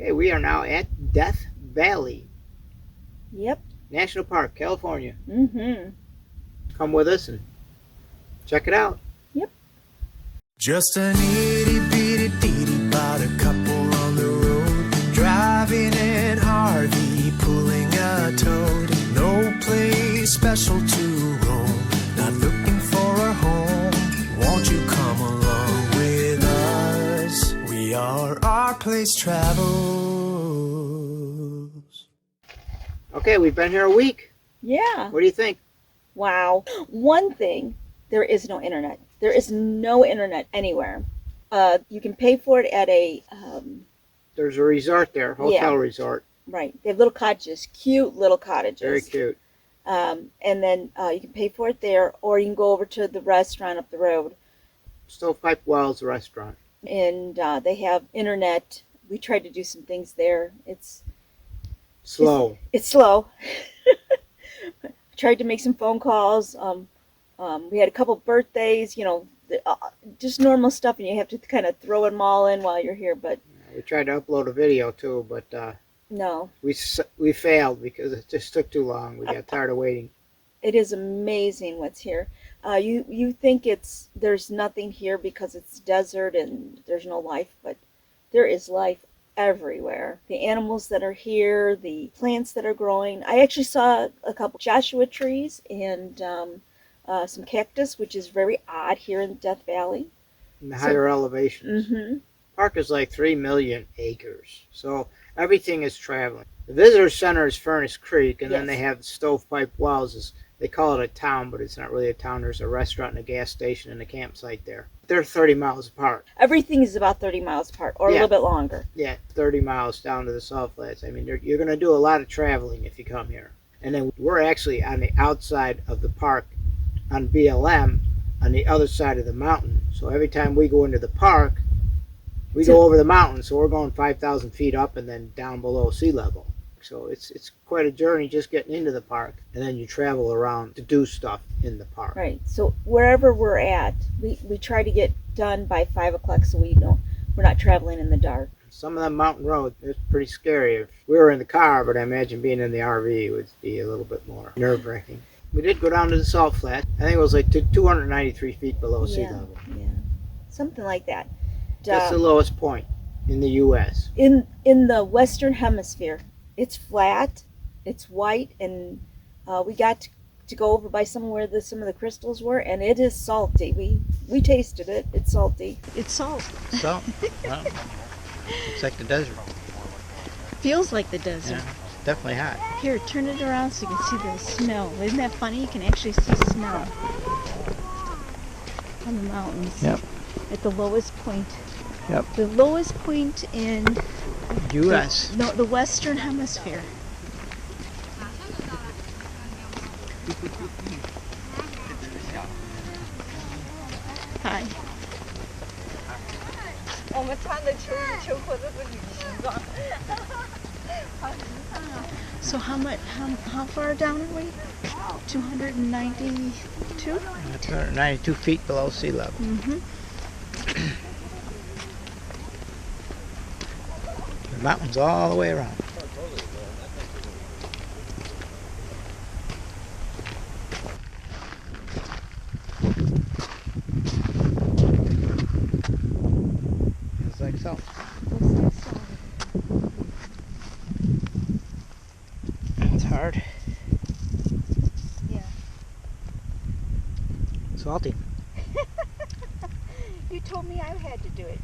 Okay, we are now at Death Valley Yep. National Park, California. Mm-hmm. Come with us and check it out. Yep. Just an itty bitty ditty about a couple on the road, driving in Harvey, pulling a toad. No place special to roam, not looking for a home. Won't you come along with us? We are RPlaceTravels. Okay, we've been here a week. Yeah. What do you think? Wow. One thing, there is no internet. There is no internet anywhere. You can pay for it at a, There's a resort there, hotel resort. right. They have little cottages, cute little cottages. Very cute. And then you can pay for it there, or you can go over to the restaurant up the road. Stovepipe Wells Restaurant. And they have internet. We tried to do some things there. It's Slow. It's slow. Tried to make some phone calls. We had a couple birthdays, just normal stuff, and you have to kind of throw them all in while you're here. But We tried to upload a video too, but no, we failed because it just took too long. We got tired of waiting. it is amazing what's here. You think there's nothing here because it's desert and there's no life, but there is life everywhere. The animals that are here, the plants that are growing. I actually saw a couple Joshua trees and some cactus, which is very odd here in Death Valley. In the higher elevations. Mm-hmm. Park is like 3 million acres, so everything is traveling. The visitor center is Furnace Creek, and then they have Stovepipe Wells. They call it a town, but it's not really a town. There's a restaurant and a gas station and a campsite there. They're 30 miles apart. Everything is about 30 miles apart, or a little bit longer. Yeah, 30 miles down to the Salt Flats. I mean, you're going to do a lot of traveling if you come here. And then we're actually on the outside of the park on BLM on the other side of the mountain. So every time we go into the park, we go over the mountain. So we're going 5,000 feet up and then down below sea level. So it's quite a journey just getting into the park, and then you travel around to do stuff in the park. Right. So wherever we're at, we try to get done by 5 o'clock, so we're not traveling in the dark. Some of them mountain roads, it's pretty scary. If we were in the car, but I imagine being in the RV would be a little bit more nerve-wracking. We did go down to the Salt Flat. I think it was like 293 feet below sea level. Yeah, something like that. That's the lowest point in the U.S. In the Western Hemisphere. It's flat, it's white, and we got to go over by somewhere where some of the crystals were, and it is salty. We tasted it. It's salty. It's salt. Salt? Well, it's like the desert. Feels like the desert. Yeah, it's definitely hot. Here, turn it around so you can see the snow. Isn't that funny? You can actually see snow on the mountains. Yep. At the lowest point. Yep. The lowest point in U.S. the Western Hemisphere. Hi. So how far down are we? 292? 292 feet below sea level. Mm-hmm. The mountains all the way around. Feels like so. It's hard. Yeah. Salty. You told me I had to do it.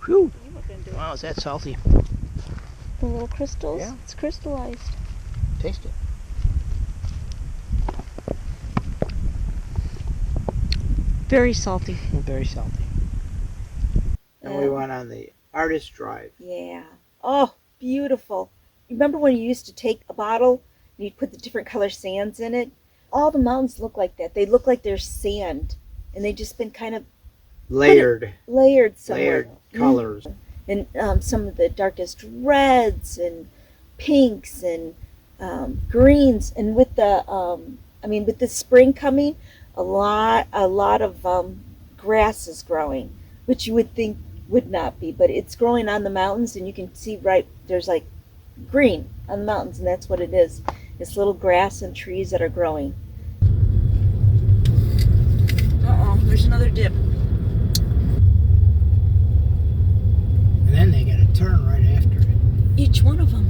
Whew. You were going to do it. Wow, is that salty? The little crystals? Yeah. It's crystallized. Taste it. Very salty. Very salty. And we went on the Artist Drive. Yeah. Oh, beautiful. Remember when you used to take a bottle and you'd put the different color sands in it? All the mountains look like that. They look like they're sand, and they've just been kind of Layered. layered somewhere. Layered colors. And some of the darkest reds and pinks and greens. And with with the spring coming, a lot of grass is growing, which you would think would not be, but it's growing on the mountains, and you can see right there's like green on the mountains, and that's what it is. It's little grass and trees that are growing. Uh-oh, there's another dip. And then they got to turn right after it. Each one of them.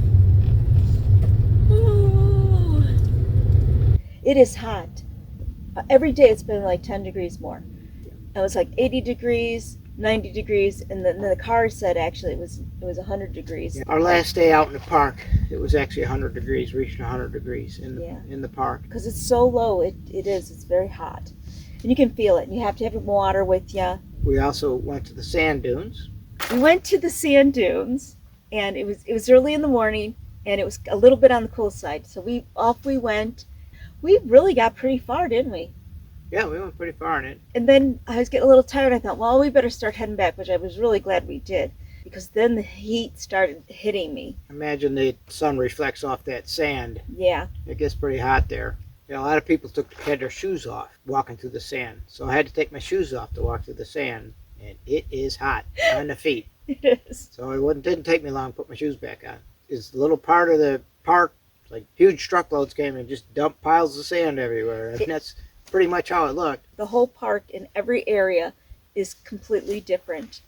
Ooh. It is hot. Every day it's been like 10 degrees more. It was like 80 degrees, 90 degrees, and then the car said actually it was 100 degrees. Yeah. Our last day out in the park, it was actually 100 degrees, reached 100 degrees in the park. Because it's so low, it's very hot. And you can feel it. And you have to have your water with you. We also went to the sand dunes. We went to the sand dunes, and it was early in the morning, and it was a little bit on the cool side. So off we went. We really got pretty far, didn't we? Yeah, we went pretty far in it. And then I was getting a little tired. I thought, well, we better start heading back, which I was really glad we did, because then the heat started hitting me. Imagine the sun reflects off that sand. Yeah. It gets pretty hot there. You know, a lot of people had their shoes off walking through the sand. So I had to take my shoes off to walk through the sand. And it is hot on the feet. It is. So it didn't take me long to put my shoes back on. It's a little part of the park, like huge truckloads came and just dumped piles of sand everywhere. And that's pretty much how it looked. The whole park in every area is completely different.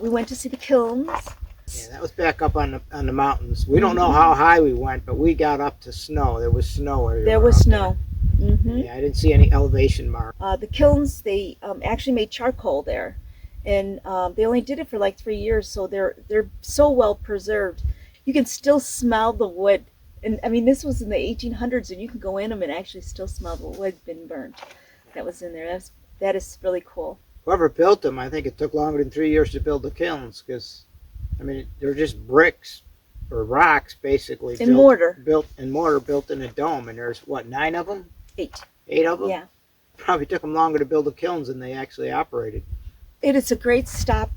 We went to see the Kilns. Yeah, that was back up on the mountains. We don't know how high we went, but we got up to snow. There was snow everywhere. There was snow. Mm-hmm. Yeah, I didn't see any elevation mark. The Kilns, they actually made charcoal there, and they only did it for like 3 years, so they're so well preserved. You can still smell the wood. And I mean, this was in the 1800s, and you can go in them and actually still smell the wood been burnt. That was in there. That is really cool. Whoever built them, I think it took longer than 3 years to build the kilns, because, I mean, they're just bricks or rocks, basically. Mortar. Built in a dome, and there's, what, 9 of them? 8. 8 of them? Yeah. Probably took them longer to build the kilns than they actually operated. It is a great stop.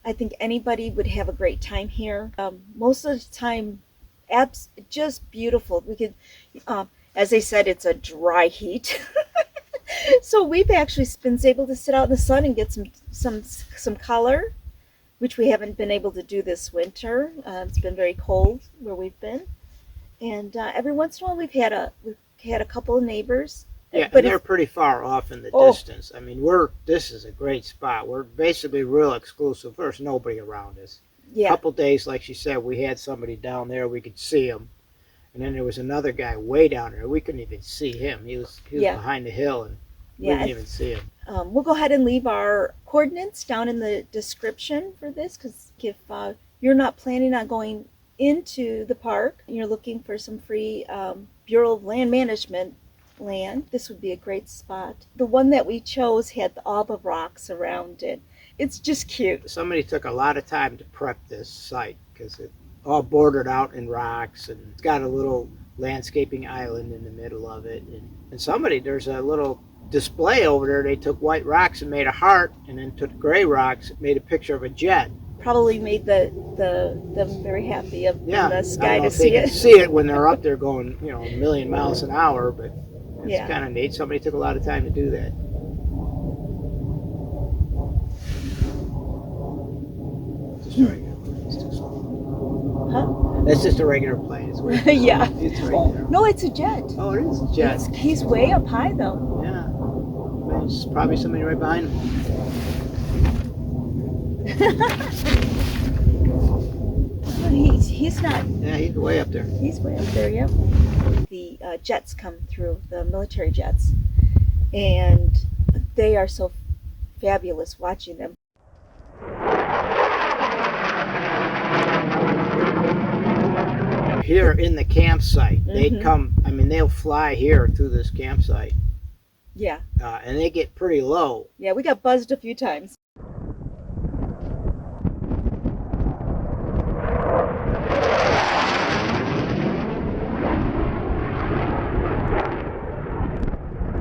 I think anybody would have a great time here. Most of the time, just beautiful. We could, as they said, it's a dry heat. So we've actually been able to sit out in the sun and get some color, which we haven't been able to do this winter. It's been very cold where we've been, and every once in a while we've had a couple of neighbors. Yeah, but and they're pretty far off in the distance. I mean, this is a great spot. We're basically real exclusive. There's nobody around us. Yeah. A couple days, like she said, we had somebody down there. We could see him. And then there was another guy way down there. We couldn't even see him. He was behind the hill, and we didn't even see him. We'll go ahead and leave our coordinates down in the description for this, because if you're not planning on going into the park and you're looking for some free Bureau of Land Management land, this would be a great spot. The one that we chose had all the rocks around it. It's just cute. Somebody took a lot of time to prep this site, because it's all bordered out in rocks, and it's got a little landscaping island in the middle of it. And there's a little display over there. They took white rocks and made a heart, and then took gray rocks and made a picture of a jet. Probably made them very happy in the sky to see it. They can see it when they're up there going, a million miles an hour, but it's kind of neat. Somebody took a lot of time to do that. Just a regular plane. It's too small. Huh? That's just a regular plane. It's way too Yeah. small. It's right Oh, there. no, it's a jet. Oh, it is a jet. He's way up high though. Yeah. There's probably somebody right behind him. He's not. Yeah, he's way up there. He's way up there, yep. The jets come through, the military jets, and they are so fabulous watching them. Here in the campsite, they'll fly here through this campsite. Yeah. And they get pretty low. Yeah, we got buzzed a few times.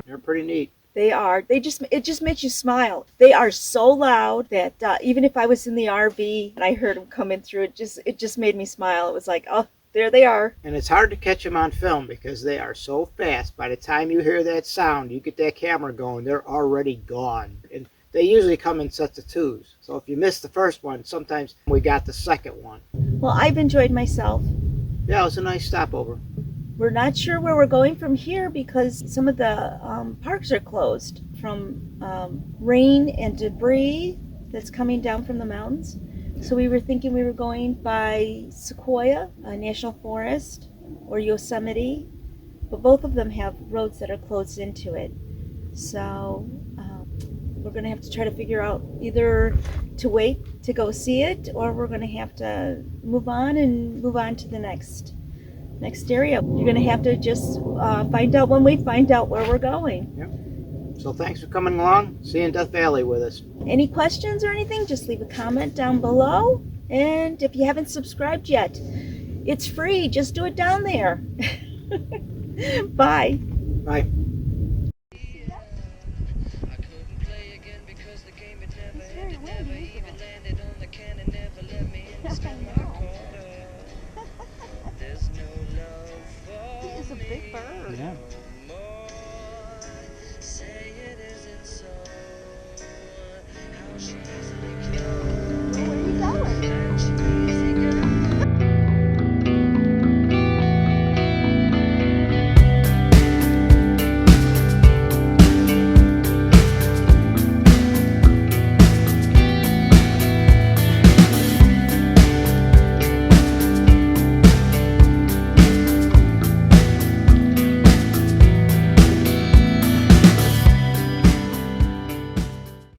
They're pretty neat. They are. It just makes you smile. They are so loud that even if I was in the RV and I heard them coming through, it just made me smile. It was like, oh, there they are. And it's hard to catch them on film because they are so fast. By the time you hear that sound, you get that camera going, they're already gone. And They usually come in sets of twos. So if you miss the first one, sometimes we got the second one. Well, I've enjoyed myself. Yeah, it was a nice stopover. We're not sure where we're going from here because some of the parks are closed from rain and debris that's coming down from the mountains. So we were thinking we were going by Sequoia National Forest or Yosemite, but both of them have roads that are closed into it. So we're going to have to try to figure out either to wait to go see it, or we're going to have to move on to the next area. You're going to have to just find out when we find out where we're going. Yep. So thanks for coming along. See you in Death Valley with us. Any questions or anything, just leave a comment down below. And if you haven't subscribed yet, it's free. Just do it down there. Bye. Bye. He is a big bird. Yeah. Where are you going?